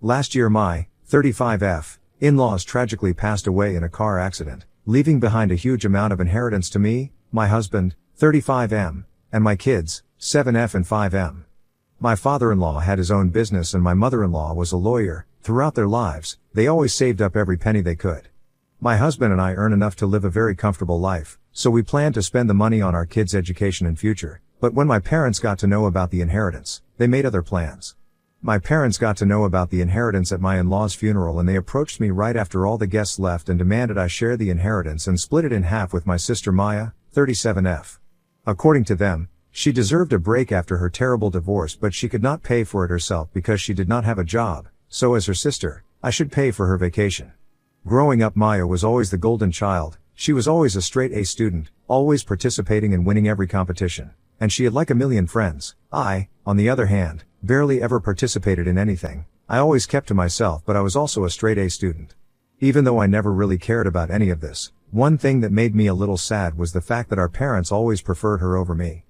Last year my 35F in-laws tragically passed away in a car accident, leaving behind a huge amount of inheritance to me, my husband, 35M, and my kids, 7F and 5M. My father-in-law had his own business and my mother-in-law was a lawyer. Throughout their lives, they always saved up every penny they could. My husband and I earn enough to live a very comfortable life, so we plan to spend the money on our kids' education and future. But when my parents got to know about the inheritance, they made other plans. My parents got to know about the inheritance at my in-laws' funeral and they approached me right after all the guests left and demanded I share the inheritance and split it in half with my sister Maya, 37F. According to them, she deserved a break after her terrible divorce but she could not pay for it herself because she did not have a job, so as her sister, I should pay for her vacation. Growing up Maya was always the golden child, she was always a straight A student, always participating and winning every competition. And she had like a million friends. I, on the other hand, barely ever participated in anything. I always kept to myself but I was also a straight A student. Even though I never really cared about any of this, one thing that made me a little sad was the fact that our parents always preferred her over me.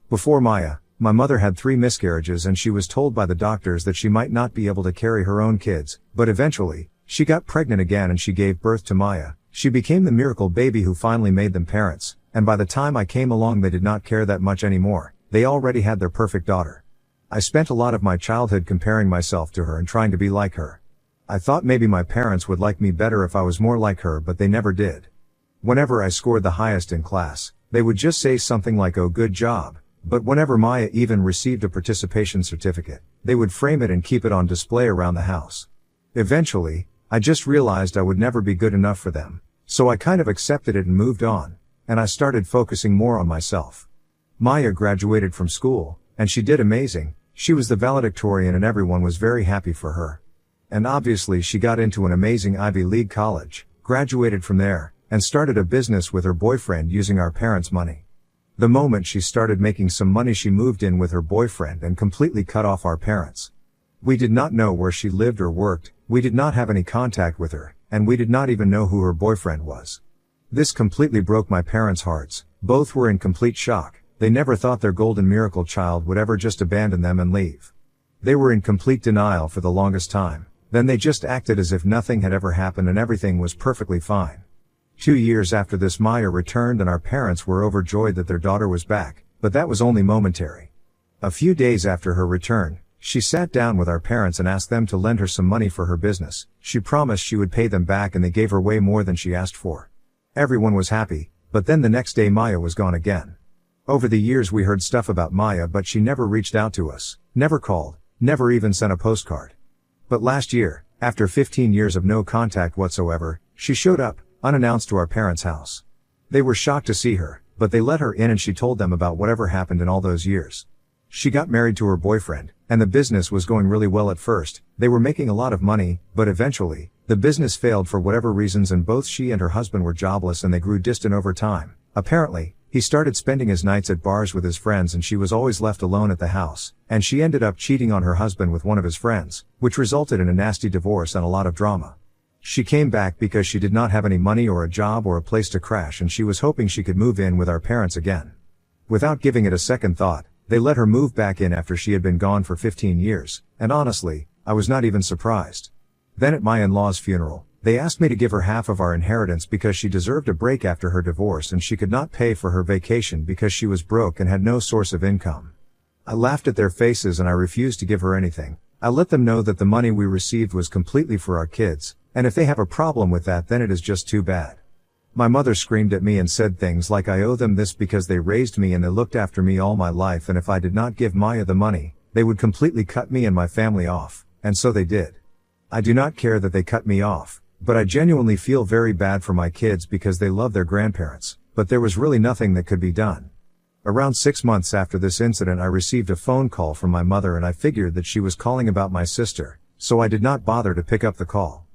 Before Maya, my mother had 3 miscarriages and she was told by the doctors that she might not be able to carry her own kids, but eventually, she got pregnant again and she gave birth to Maya. She became the miracle baby who finally made them parents, and by the time I came along they did not care that much anymore, they already had their perfect daughter. I spent a lot of my childhood comparing myself to her and trying to be like her. I thought maybe my parents would like me better if I was more like her but they never did. Whenever I scored the highest in class, they would just say something like "oh good job," but whenever Maya even received a participation certificate, they would frame it and keep it on display around the house. Eventually, I just realized I would never be good enough for them, so I kind of accepted it and moved on, and I started focusing more on myself. Maya graduated from school, and she did amazing. She was the valedictorian and everyone was very happy for her. And obviously she got into an amazing Ivy League college, graduated from there, and started a business with her boyfriend using our parents' money. The moment she started making some money she moved in with her boyfriend and completely cut off our parents. We did not know where she lived or worked, we did not have any contact with her, and we did not even know who her boyfriend was. This completely broke my parents' hearts. Both were in complete shock. They never thought their golden miracle child would ever just abandon them and leave. They were in complete denial for the longest time. Then they just acted as if nothing had ever happened and everything was perfectly fine. 2 years after this Maya returned and our parents were overjoyed that their daughter was back, but that was only momentary. A few days after her return, she sat down with our parents and asked them to lend her some money for her business. She promised she would pay them back and they gave her way more than she asked for. Everyone was happy, but then the next day Maya was gone again. Over the years we heard stuff about Maya but she never reached out to us, never called, never even sent a postcard. But last year, after 15 years of no contact whatsoever, she showed up, unannounced to our parents' house. They were shocked to see her, but they let her in and she told them about whatever happened in all those years. She got married to her boyfriend, and the business was going really well at first. They were making a lot of money, but eventually, the business failed for whatever reasons and both she and her husband were jobless and they grew distant over time. Apparently, he started spending his nights at bars with his friends and she was always left alone at the house, and she ended up cheating on her husband with one of his friends, which resulted in a nasty divorce and a lot of drama. She came back because she did not have any money or a job or a place to crash and she was hoping she could move in with our parents again. Without giving it a second thought, they let her move back in after she had been gone for 15 years, and honestly, I was not even surprised. Then at my in-laws' funeral, they asked me to give her half of our inheritance because she deserved a break after her divorce and she could not pay for her vacation because she was broke and had no source of income. I laughed at their faces and I refused to give her anything. I let them know that the money we received was completely for our kids, and if they have a problem with that then it is just too bad. My mother screamed at me and said things like I owe them this because they raised me and they looked after me all my life and if I did not give Maya the money, they would completely cut me and my family off, and so they did. I do not care that they cut me off, but I genuinely feel very bad for my kids because they love their grandparents, but there was really nothing that could be done. Around 6 months after this incident I received a phone call from my mother and I figured that she was calling about my sister, so I did not bother to pick up the call.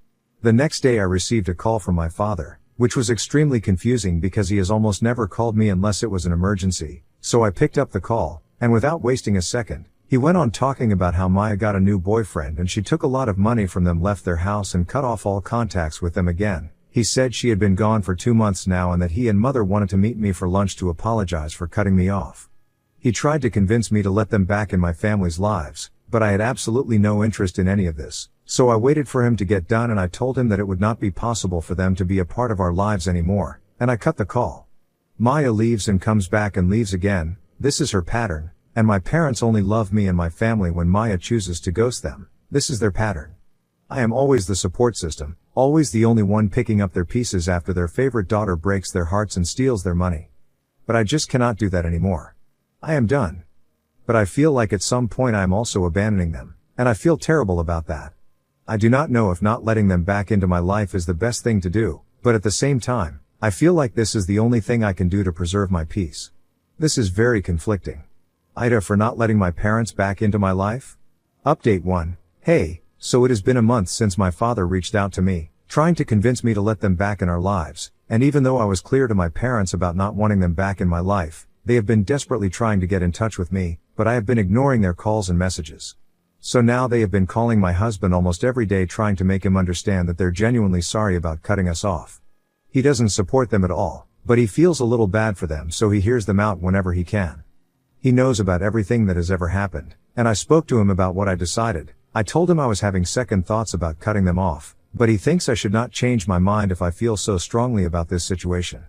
The next day I received a call from my father, which was extremely confusing because he has almost never called me unless it was an emergency, so I picked up the call, and without wasting a second, he went on talking about how Maya got a new boyfriend and she took a lot of money from them, left their house and cut off all contacts with them again. He said she had been gone for 2 months now and that he and mother wanted to meet me for lunch to apologize for cutting me off. He tried to convince me to let them back in my family's lives, but I had absolutely no interest in any of this, So I waited for him to get done and I told him that it would not be possible for them to be a part of our lives anymore, and I cut the call. Maya leaves and comes back and leaves again. This is her pattern, and my parents only love me and my family when Maya chooses to ghost them. This is their pattern. I am always the support system, always the only one picking up their pieces after their favorite daughter breaks their hearts and steals their money. But I just cannot do that anymore. I am done. But I feel like at some point I am also abandoning them, and I feel terrible about that. I do not know if not letting them back into my life is the best thing to do, but at the same time, I feel like this is the only thing I can do to preserve my peace. This is very conflicting. Ida for not letting my parents back into my life? Update 1. Hey, so it has been a month since my father reached out to me, trying to convince me to let them back in our lives, and even though I was clear to my parents about not wanting them back in my life, they have been desperately trying to get in touch with me, but I have been ignoring their calls and messages. So now they have been calling my husband almost every day trying to make him understand that they're genuinely sorry about cutting us off. He doesn't support them at all, but he feels a little bad for them so he hears them out whenever he can. He knows about everything that has ever happened, and I spoke to him about what I decided. I told him I was having second thoughts about cutting them off, but he thinks I should not change my mind if I feel so strongly about this situation.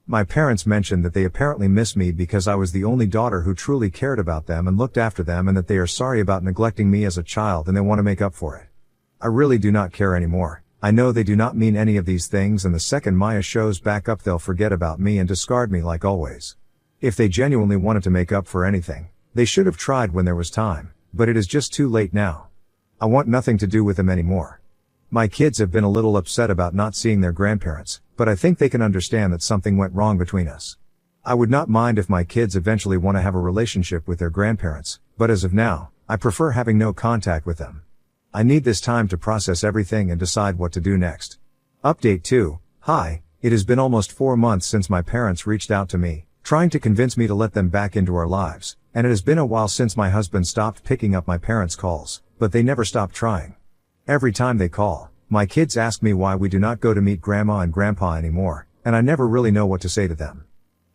My parents mentioned that they apparently miss me because I was the only daughter who truly cared about them and looked after them and that they are sorry about neglecting me as a child and they want to make up for it. I really do not care anymore. I know they do not mean any of these things and the second Maya shows back up they'll forget about me and discard me like always. If they genuinely wanted to make up for anything, they should have tried when there was time, but it is just too late now. I want nothing to do with them anymore. My kids have been a little upset about not seeing their grandparents, but I think they can understand that something went wrong between us. I would not mind if my kids eventually want to have a relationship with their grandparents, but as of now, I prefer having no contact with them. I need this time to process everything and decide what to do next. Update 2. Hi, it has been almost 4 months since my parents reached out to me, trying to convince me to let them back into our lives, and it has been a while since my husband stopped picking up my parents' calls, but they never stop trying. Every time they call, my kids ask me why we do not go to meet grandma and grandpa anymore, and I never really know what to say to them.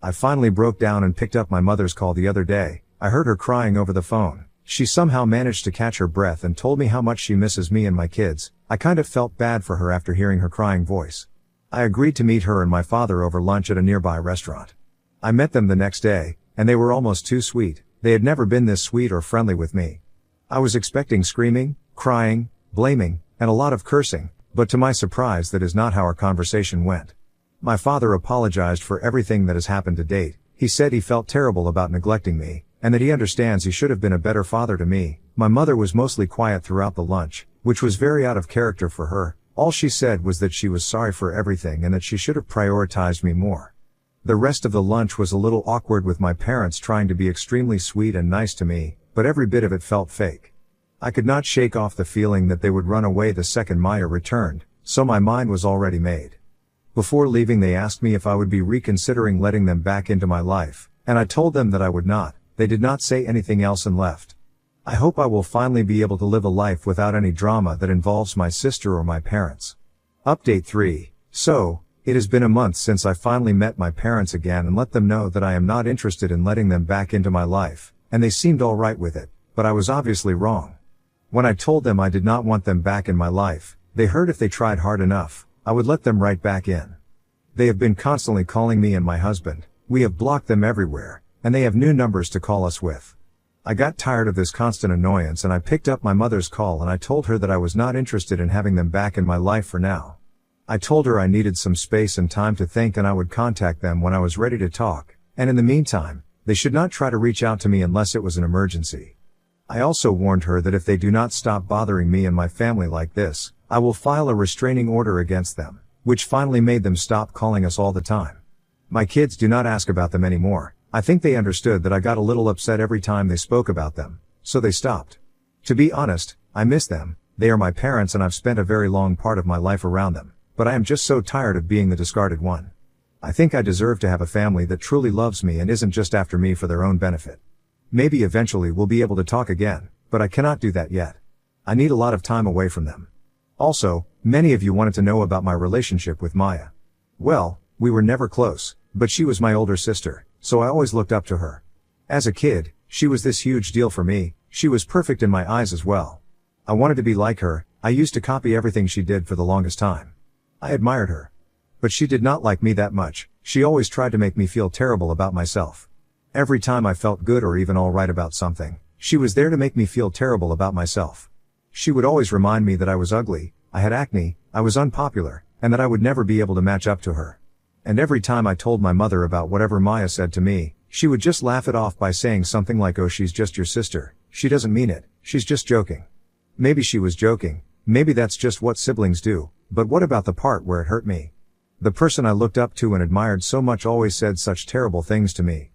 I finally broke down and picked up my mother's call the other day. I heard her crying over the phone. She somehow managed to catch her breath and told me how much she misses me and my kids. I kind of felt bad for her after hearing her crying voice. I agreed to meet her and my father over lunch at a nearby restaurant. I met them the next day, and they were almost too sweet. They had never been this sweet or friendly with me. I was expecting screaming, crying, blaming, and a lot of cursing, but to my surprise that is not how our conversation went. My father apologized for everything that has happened to date. He said he felt terrible about neglecting me, and that he understands he should have been a better father to me. My mother was mostly quiet throughout the lunch, which was very out of character for her. All she said was that she was sorry for everything and that she should have prioritized me more. The rest of the lunch was a little awkward with my parents trying to be extremely sweet and nice to me, but every bit of it felt fake. I could not shake off the feeling that they would run away the second Maya returned, so my mind was already made. Before leaving they asked me if I would be reconsidering letting them back into my life, and I told them that I would not. They did not say anything else and left. I hope I will finally be able to live a life without any drama that involves my sister or my parents. Update 3. So, it has been a month since I finally met my parents again and let them know that I am not interested in letting them back into my life, and they seemed alright with it, but I was obviously wrong. When I told them I did not want them back in my life, they heard if they tried hard enough, I would let them right back in. They have been constantly calling me and my husband. We have blocked them everywhere, and they have new numbers to call us with. I got tired of this constant annoyance and I picked up my mother's call and I told her that I was not interested in having them back in my life for now. I told her I needed some space and time to think and I would contact them when I was ready to talk, and in the meantime, they should not try to reach out to me unless it was an emergency. I also warned her that if they do not stop bothering me and my family like this, I will file a restraining order against them, which finally made them stop calling us all the time. My kids do not ask about them anymore. I think they understood that I got a little upset every time they spoke about them, so they stopped. To be honest, I miss them. They are my parents and I've spent a very long part of my life around them, but I am just so tired of being the discarded one. I think I deserve to have a family that truly loves me and isn't just after me for their own benefit. Maybe eventually we'll be able to talk again, but I cannot do that yet. I need a lot of time away from them. Also, many of you wanted to know about my relationship with Maya. Well, we were never close, but she was my older sister, so I always looked up to her. As a kid, she was this huge deal for me. She was perfect in my eyes as well. I wanted to be like her. I used to copy everything she did for the longest time. I admired her. But she did not like me that much. She always tried to make me feel terrible about myself. Every time I felt good or even alright about something, she was there to make me feel terrible about myself. She would always remind me that I was ugly, I had acne, I was unpopular, and that I would never be able to match up to her. And every time I told my mother about whatever Maya said to me, she would just laugh it off by saying something like, "Oh, she's just your sister, she doesn't mean it, she's just joking." Maybe she was joking, maybe that's just what siblings do, but what about the part where it hurt me? The person I looked up to and admired so much always said such terrible things to me.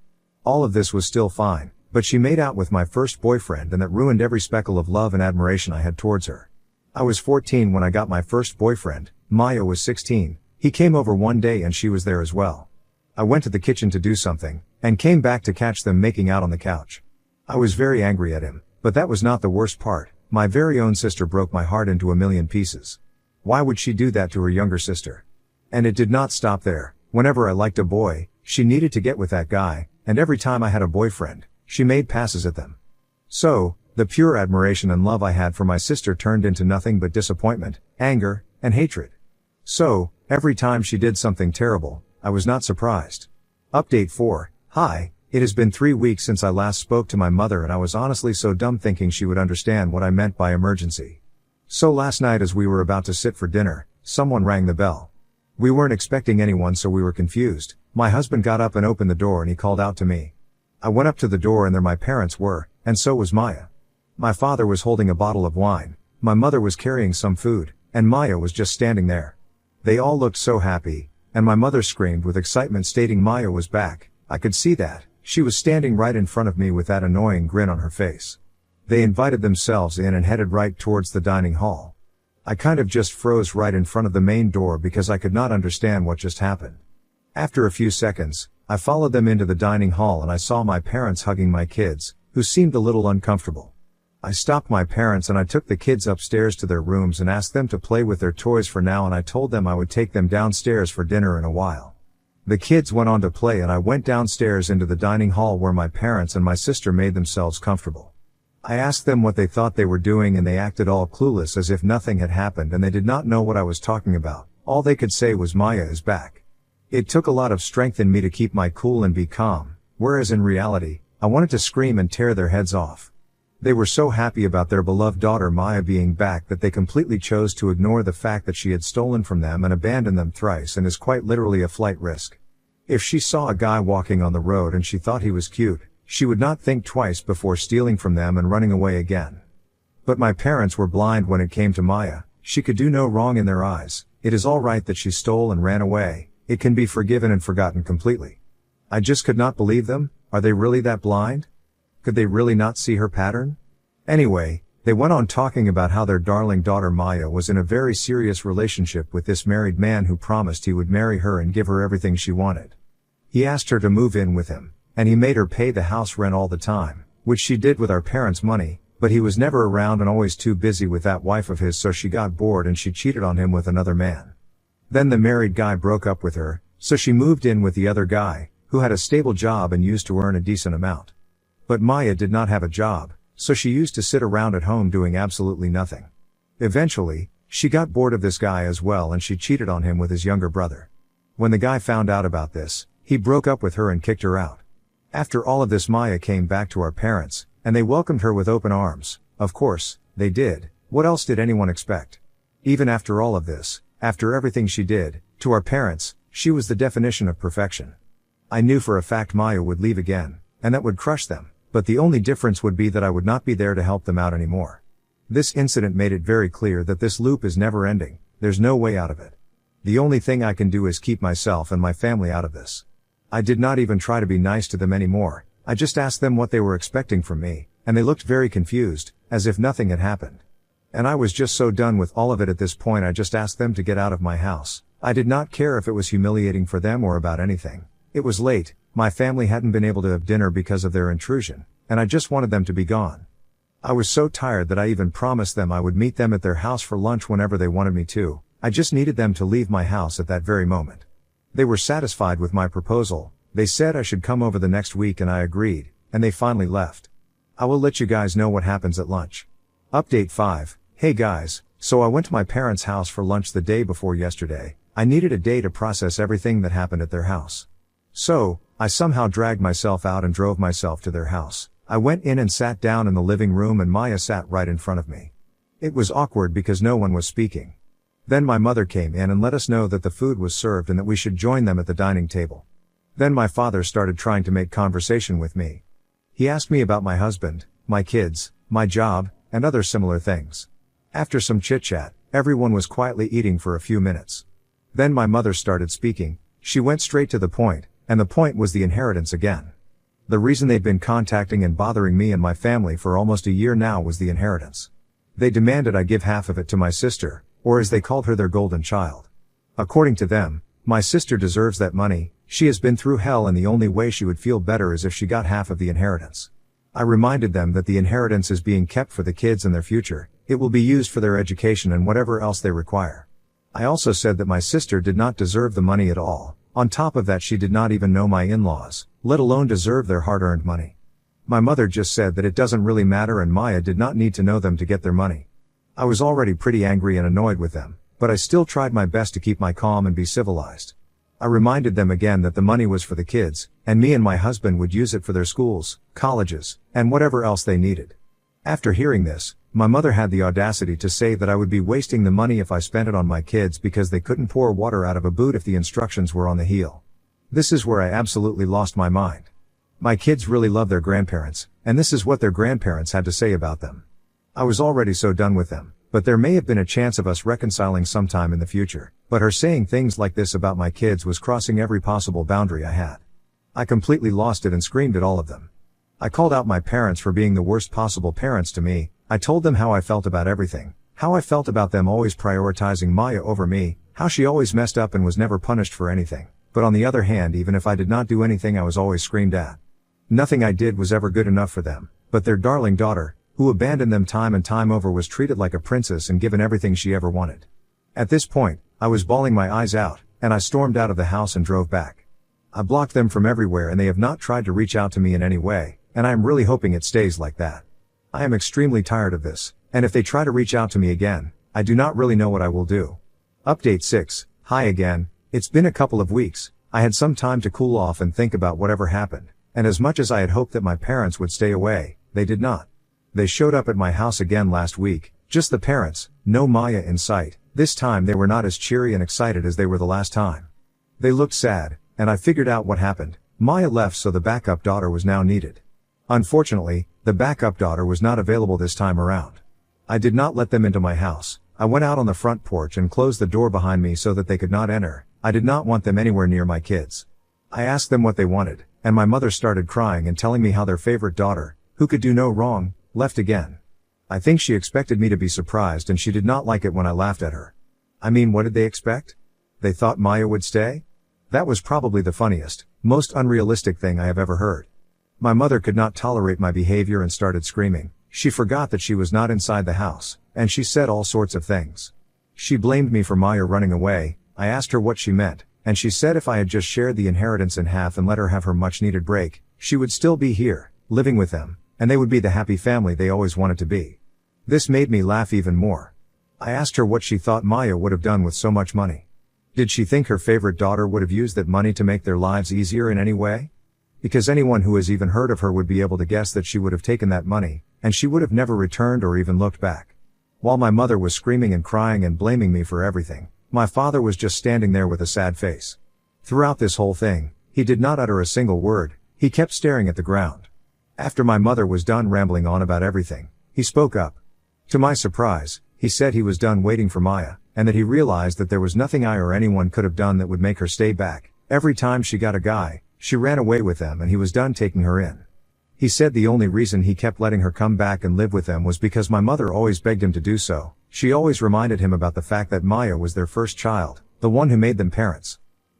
All of this was still fine, but she made out with my first boyfriend, and that ruined every speckle of love and admiration I had towards her. I was 14 when I got my first boyfriend, Maya was 16, he came over one day and she was there as well. I went to the kitchen to do something, and came back to catch them making out on the couch. I was very angry at him, but that was not the worst part. My very own sister broke my heart into a million pieces. Why would she do that to her younger sister? And it did not stop there. Whenever I liked a boy, she needed to get with that guy, and every time I had a boyfriend, she made passes at them. So, the pure admiration and love I had for my sister turned into nothing but disappointment, anger, and hatred. So, every time she did something terrible, I was not surprised. Update 4. Hi, it has been 3 weeks since I last spoke to my mother, and I was honestly so dumb thinking she would understand what I meant by emergency. So last night as we were about to sit for dinner, someone rang the bell. We weren't expecting anyone, so we were confused. My husband got up and opened the door and he called out to me. I went up to the door and there my parents were, and so was Maya. My father was holding a bottle of wine, my mother was carrying some food, and Maya was just standing there. They all looked so happy, and my mother screamed with excitement stating Maya was back. I could see that. She was standing right in front of me with that annoying grin on her face. They invited themselves in and headed right towards the dining hall. I kind of just froze right in front of the main door because I could not understand what just happened. After a few seconds, I followed them into the dining hall and I saw my parents hugging my kids, who seemed a little uncomfortable. I stopped my parents and I took the kids upstairs to their rooms and asked them to play with their toys for now, and I told them I would take them downstairs for dinner in a while. The kids went on to play and I went downstairs into the dining hall where my parents and my sister made themselves comfortable. I asked them what they thought they were doing and they acted all clueless as if nothing had happened and they did not know what I was talking about. All they could say was Maya is back. It took a lot of strength in me to keep my cool and be calm, whereas in reality, I wanted to scream and tear their heads off. They were so happy about their beloved daughter Maya being back that they completely chose to ignore the fact that she had stolen from them and abandoned them thrice and is quite literally a flight risk. If she saw a guy walking on the road and she thought he was cute, she would not think twice before stealing from them and running away again. But my parents were blind when it came to Maya. She could do no wrong in their eyes. It is all right that she stole and ran away. It can be forgiven and forgotten completely. I just could not believe them. Are they really that blind? Could they really not see her pattern? Anyway, they went on talking about how their darling daughter Maya was in a very serious relationship with this married man who promised he would marry her and give her everything she wanted. He asked her to move in with him, and he made her pay the house rent all the time, which she did with our parents' money, but he was never around and always too busy with that wife of his, so she got bored and she cheated on him with another man. Then the married guy broke up with her, so she moved in with the other guy, who had a stable job and used to earn a decent amount. But Maya did not have a job, so she used to sit around at home doing absolutely nothing. Eventually, she got bored of this guy as well and she cheated on him with his younger brother. When the guy found out about this, he broke up with her and kicked her out. After all of this, Maya came back to our parents, and they welcomed her with open arms. Of course, they did. What else did anyone expect? Even after all of this, after everything she did, to our parents, she was the definition of perfection. I knew for a fact Maya would leave again, and that would crush them, but the only difference would be that I would not be there to help them out anymore. This incident made it very clear that this loop is never ending. There's no way out of it. The only thing I can do is keep myself and my family out of this. I did not even try to be nice to them anymore. I just asked them what they were expecting from me, and they looked very confused, as if nothing had happened. And I was just so done with all of it at this point. I just asked them to get out of my house. I did not care if it was humiliating for them or about anything. It was late, my family hadn't been able to have dinner because of their intrusion, and I just wanted them to be gone. I was so tired that I even promised them I would meet them at their house for lunch whenever they wanted me to. I just needed them to leave my house at that very moment. They were satisfied with my proposal. They said I should come over the next week and I agreed, and they finally left. I will let you guys know what happens at lunch. Update 5. Hey guys, So I went to my parents' house for lunch the day before yesterday. I needed a day to process everything that happened at their house. So, I somehow dragged myself out and drove myself to their house. I went in and sat down in the living room and Maya sat right in front of me. It was awkward because no one was speaking. Then my mother came in and let us know that the food was served and that we should join them at the dining table. Then my father started trying to make conversation with me. He asked me about my husband, my kids, my job, and other similar things. After some chit-chat, everyone was quietly eating for a few minutes. Then my mother started speaking. She went straight to the point, and the point was the inheritance again. The reason they'd been contacting and bothering me and my family for almost a year now was the inheritance. They demanded I give half of it to my sister, or as they called her, their golden child. According to them, my sister deserves that money. She has been through hell and the only way she would feel better is if she got half of the inheritance. I reminded them that the inheritance is being kept for the kids and their future. It will be used for their education and whatever else they require. I also said that my sister did not deserve the money at all. On top of that, she did not even know my in-laws, let alone deserve their hard-earned money. My mother just said that it doesn't really matter and Maya did not need to know them to get their money. I was already pretty angry and annoyed with them, but I still tried my best to keep my calm and be civilized. I reminded them again that the money was for the kids, and me and my husband would use it for their schools, colleges, and whatever else they needed. After hearing this, my mother had the audacity to say that I would be wasting the money if I spent it on my kids because they couldn't pour water out of a boot if the instructions were on the heel. This is where I absolutely lost my mind. My kids really love their grandparents, and this is what their grandparents had to say about them. I was already so done with them, but there may have been a chance of us reconciling sometime in the future, but her saying things like this about my kids was crossing every possible boundary I had. I completely lost it and screamed at all of them. I called out my parents for being the worst possible parents to me. I told them how I felt about everything, how I felt about them always prioritizing Maya over me, how she always messed up and was never punished for anything, but on the other hand, even if I did not do anything, I was always screamed at. Nothing I did was ever good enough for them, but their darling daughter, who abandoned them time and time over, was treated like a princess and given everything she ever wanted. At this point, I was bawling my eyes out, and I stormed out of the house and drove back. I blocked them from everywhere and they have not tried to reach out to me in any way, and I am really hoping it stays like that. I am extremely tired of this, and if they try to reach out to me again, I do not really know what I will do. Update 6. Hi again. It's been a couple of weeks. I had some time to cool off and think about whatever happened, and as much as I had hoped that my parents would stay away, they did not. They showed up at my house again last week, just the parents, no Maya in sight. This time they were not as cheery and excited as they were the last time. They looked sad, and I figured out what happened. Maya left, so the backup daughter was now needed. Unfortunately, the backup daughter was not available this time around. I did not let them into my house. I went out on the front porch and closed the door behind me so that they could not enter. I did not want them anywhere near my kids. I asked them what they wanted, and my mother started crying and telling me how their favorite daughter, who could do no wrong, left again. I think she expected me to be surprised and she did not like it when I laughed at her. I mean, what did they expect? They thought Maya would stay? That was probably the funniest, most unrealistic thing I have ever heard. My mother could not tolerate my behavior and started screaming. She forgot that she was not inside the house, and she said all sorts of things. She blamed me for Maya running away. I asked her what she meant, and she said if I had just shared the inheritance in half and let her have her much-needed break, she would still be here, living with them, and they would be the happy family they always wanted to be. This made me laugh even more. I asked her what she thought Maya would have done with so much money. Did she think her favorite daughter would have used that money to make their lives easier in any way? Because anyone who has even heard of her would be able to guess that she would have taken that money, and she would have never returned or even looked back. While my mother was screaming and crying and blaming me for everything, my father was just standing there with a sad face. Throughout this whole thing, he did not utter a single word. He kept staring at the ground. After my mother was done rambling on about everything, he spoke up. To my surprise, he said he was done waiting for Maya, and that he realized that there was nothing I or anyone could have done that would make her stay back. Every time she got a guy, she ran away with them and he was done taking her in. He said the only reason he kept letting her come back and live with them was because my mother always begged him to do so. She always reminded him about the fact that Maya was their first child, the one who made them parents.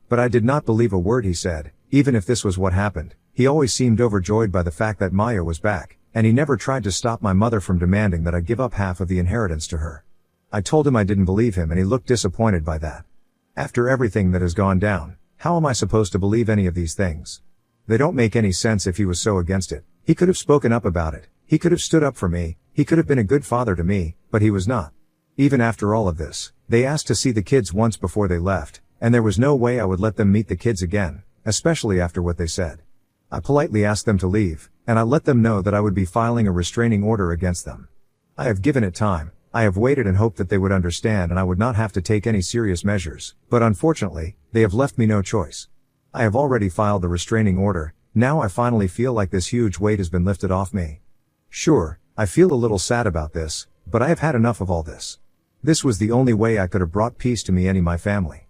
But I did not believe a word he said, even if this was what happened. He always seemed overjoyed by the fact that Maya was back, and he never tried to stop my mother from demanding that I give up half of the inheritance to her. I told him I didn't believe him and he looked disappointed by that. After everything that has gone down, how am I supposed to believe any of these things? They don't make any sense if he was so against it. He could have spoken up about it. He could have stood up for me. He could have been a good father to me, but he was not. Even after all of this, they asked to see the kids once before they left, and there was no way I would let them meet the kids again, especially after what they said. I politely asked them to leave, and I let them know that I would be filing a restraining order against them. I have given it time, I have waited and hoped that they would understand and I would not have to take any serious measures, but unfortunately, they have left me no choice. I have already filed the restraining order, now I finally feel like this huge weight has been lifted off me. Sure, I feel a little sad about this, but I have had enough of all this. This was the only way I could have brought peace to me and my family.